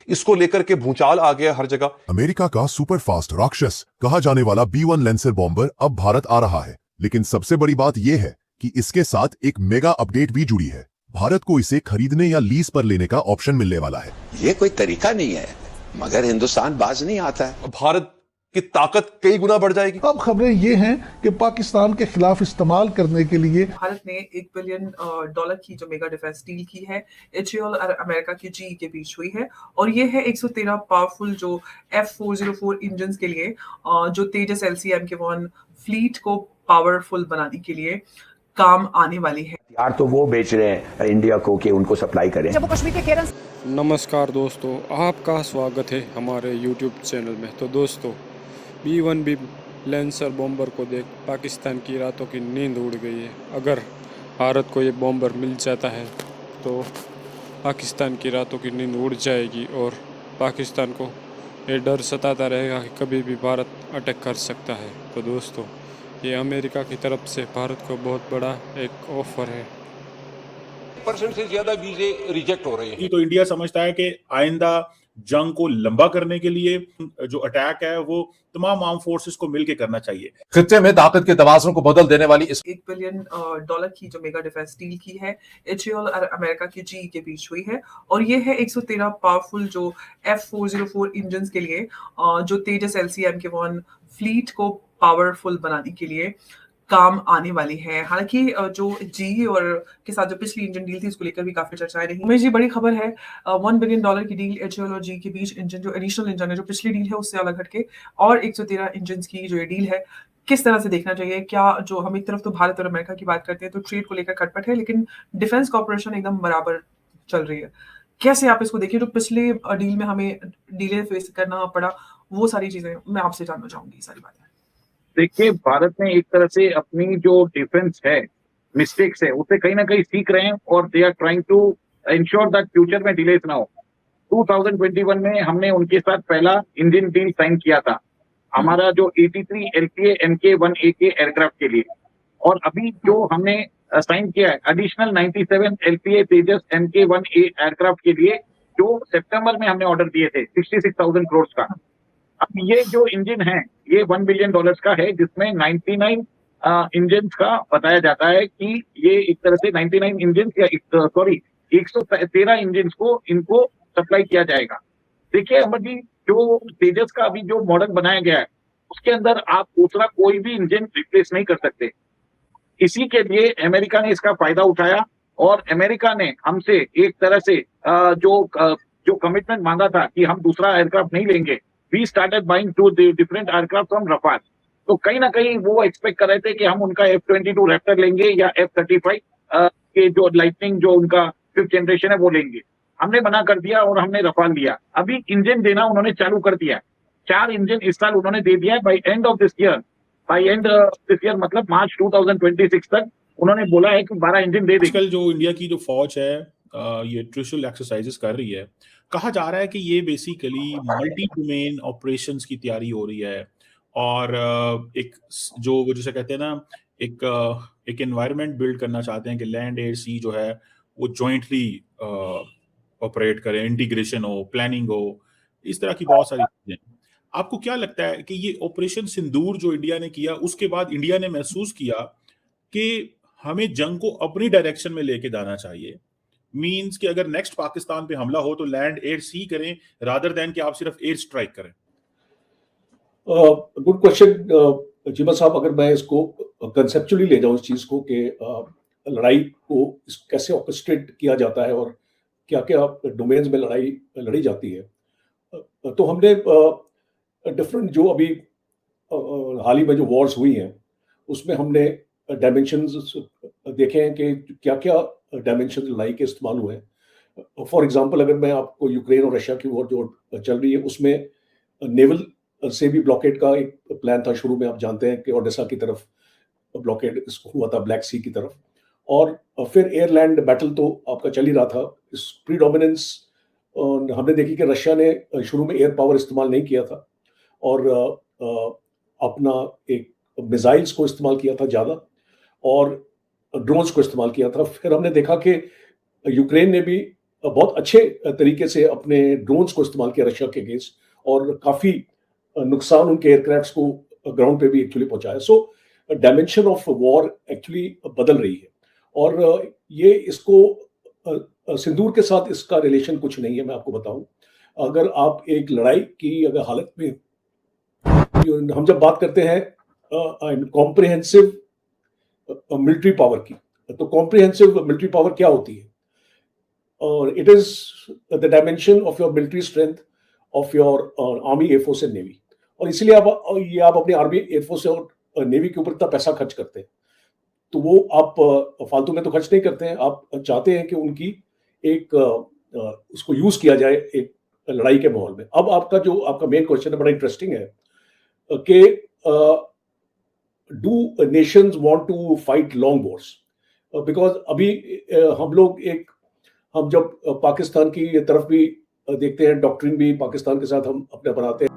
इसको लेकर के भूचाल आ गया हर जगह। अमेरिका का सुपर फास्ट राक्षस कहा जाने वाला B-1 लैंसर बॉम्बर अब भारत आ रहा है, लेकिन सबसे बड़ी बात यह है कि इसके साथ एक मेगा अपडेट भी जुड़ी है। भारत को इसे खरीदने या लीज पर लेने का ऑप्शन मिलने वाला है। ये कोई तरीका नहीं है, मगर हिंदुस्तान बाज नहीं आता है। भारत की ताकत कई गुना बढ़ जाएगी। अब खबरें ये हैं कि पाकिस्तान के खिलाफ इस्तेमाल करने के लिए भारत ने $1 बिलियन की जो मेगा डिफेंस डील की है एचएएल और अमेरिका की जीई के बीच हुई है, और ये है 113 पावरफुल जो F404 इंजन के लिए जो तेजस LCM-1 फ्लीट को पावरफुल बनाने के लिए काम आने वाली है। यार तो वो बेच रहे हैं इंडिया को कि उनको सप्लाई करें। जम्मू कश्मीर के केरन। नमस्कार दोस्तों, आपका स्वागत है हमारे YouTube चैनल में। तो दोस्तों, B-1B लैंसर बॉम्बर को देख पाकिस्तान की रातों की नींद उड़ गई है। अगर भारत को ये बॉम्बर मिल जाता है तो पाकिस्तान की रातों की नींद उड़ जाएगी और पाकिस्तान को ये डर सताता रहेगा कि कभी भी भारत अटैक कर सकता है। तो दोस्तों, ये अमेरिका की तरफ से भारत को बहुत बड़ा एक ऑफर है। % से ज्यादा वीजे रिजेक्ट हो रहे हैं। तो इंडिया समझता है कि आइंदा जंग को लंबा करने के लिए जो अटैक है वो तमाम आर्म फोर्सेस को मिलकर करना चाहिए। खित्ते में ताकत के तवाज़ुन को बदल देने वाली इस $1 बिलियन की जो मेगा डिफेंस डील की है एचएएल और अमेरिका की जीई के बीच हुई है, और ये है 113 पावरफुल जो F404 इंजन के लिए जो तेजस LCM-1 फ्लीट को पावरफुल बनाने के लिए काम आने वाली है। हालांकि जो जीई और के साथ जो पिछली इंजन डील थी उसको लेकर भी काफी चर्चाएं रही। मेरी बड़ी खबर है, $1 बिलियन की डील एचएएल और जीई के बीच इंजन जो एडिशनल इंजन है जो पिछली डील है उससे अलग हटके, और 113 इंजन की जो ये डील है किस तरह से देखना चाहिए। क्या जो हम एक तरफ तो भारत और अमेरिका की बात करते हैं तो ट्रेड को लेकर खटपट है, लेकिन डिफेंस कॉर्पोरेशन एकदम बराबर चल रही है। कैसे आप इसको देखिए, जो पिछले डील में हमें डीले फेस करना पड़ा, वो सारी चीजें मैं आपसे जानना चाहूंगी। सारी बातें देखिए, भारत ने एक तरह से अपनी जो डिफेंस है मिस्टेक्स है उसे कहीं ना कहीं सीख रहे हैं और they are trying to ensure that future में डिलेस ना हो। 2021 में हमने उनके साथ पहला इंडियन डील साइन किया था, हमारा जो 83 LPA Mk-1A एयरक्राफ्ट के लिए, और अभी जो हमने साइन किया है एडिशनल 97 LPA तेजस Mk-1A एयरक्राफ्ट के लिए जो सितंबर में हमने ऑर्डर दिए थे 66,000 करोड़ का। अब ये जो इंजन है ये $1 बिलियन का है, जिसमें 99 इंजन का बताया जाता है कि ये एक तरह से 99 इंजन या 113 इंजन को इनको सप्लाई किया जाएगा। देखिए अमर जी, जो तेजस का अभी जो मॉडल बनाया गया है उसके अंदर आप दूसरा कोई भी इंजन रिप्लेस नहीं कर सकते। इसी के लिए अमेरिका ने इसका फायदा उठाया और अमेरिका ने हमसे एक तरह से जो कमिटमेंट मांगा था कि हम दूसरा एयरक्राफ्ट नहीं लेंगे, we started buying 2 different aircraft from Rafale। तो कहीं ना कहीं वो एक्सपेक्ट कर रहे थे कि हम उनका F-22 रैप्टर लेंगे या F-35 के जो लाइटनिंग जो उनका 5th जनरेशन है वो लेंगे। हमने मना कर दिया और हमने रफाल लिया। अभी इंजन देना उन्होंने चालू कर दिया, 4 इंजन इस साल उन्होंने दे दिया है। By end of this year मतलब मार्च 2026 तक उन्होंने बोला है कि 12 इंजन दे देंगे। जो इंडिया की जो फौज है ये ट्रिशल एक्सरसाइजेस कर रही है, कहा जा रहा है कि ये बेसिकली मल्टी डोमेन ऑपरेशंस की तैयारी हो रही है, और एक जो जिसे कहते हैं ना एक एनवायरनमेंट बिल्ड करना चाहते हैं कि लैंड एयर सी जो है वो जॉइंटली ऑपरेट करें, इंटीग्रेशन हो, प्लानिंग हो, इस तरह की बहुत सारी चीजें। आपको क्या लगता है कि ये ऑपरेशन सिंदूर जो इंडिया ने किया उसके बाद इंडिया ने महसूस किया कि हमें जंग को अपनी डायरेक्शन में लेके जाना चाहिए, मीन्स कि अगर नेक्स्ट पाकिस्तान पे हमला हो तो लैंड एयर सी करें रादर देन कि आप सिर्फ एयर स्ट्राइक करें? गुड क्वेश्चन जीमा साहब। अगर मैं इसको कंसेप्चुअली ले जाऊं इस चीज को कि लड़ाई को कैसे ऑर्केस्ट्रेट किया जाता है और क्या क्या डोमेन्स में लड़ाई लड़ी जाती है, तो हमने डिफरेंट जो अभी हाल ही में जो वॉर्स हुई हैं उसमें हमने डायमेंशंस देखे हैं कि क्या क्या डायमेंशन लड़ाई के इस्तेमाल हुए हैं। फॉर एग्जांपल, अगर मैं आपको यूक्रेन और रशिया की वॉर जो चल रही है उसमें नेवल से भी ब्लॉकेड का एक प्लान था शुरू में। आप जानते हैं कि ओडेसा की तरफ ब्लॉकेड हुआ था, ब्लैक सी की तरफ, और फिर एयरलैंड बैटल तो आपका चल ही रहा था। इस प्रीडोमिनेंस हमने देखी कि रशिया ने शुरू में एयर पावर इस्तेमाल नहीं किया था और अपना एक मिसाइल्स को इस्तेमाल किया था ज़्यादा और ड्रोन्स को इस्तेमाल किया था। फिर हमने देखा कि यूक्रेन ने भी बहुत अच्छे तरीके से अपने ड्रोन्स को इस्तेमाल किया रशिया के अगेंस्ट, और काफी नुकसान उनके एयरक्राफ्ट्स को ग्राउंड पे भी एक्चुअली पहुंचाया। So dimension of war actually बदल रही है, और ये इसको सिंदूर के साथ इसका रिलेशन कुछ नहीं है। मैं आपको बताऊं, अगर आप एक लड़ाई की अगर हालत में, हम जब बात करते हैं कॉम्प्रिहेंसिव मिलिट्री पावर की, तो कॉम्प्रिहेंसिव मिलिट्री पावर क्या होती है? और it is the dimension of your military strength of your army, air force and navy. और इसलिए आप अपने आर्मी, एयरफोर्स और नेवी के ऊपर इतना पैसा खर्च करते हैं, तो वो आप फालतू में तो खर्च नहीं करते हैं। आप चाहते हैं कि उनकी एक उसको यूज किया जाए एक लड़ाई के माहौल में। अब आपका मेन क्वेश्चन है, बड़ा इंटरेस्टिंग है कि do nations want to fight long wars? Because अभी हम जब पाकिस्तान की तरफ भी देखते हैं, डॉक्ट्रिन भी पाकिस्तान के साथ हम अपने बनाते हैं।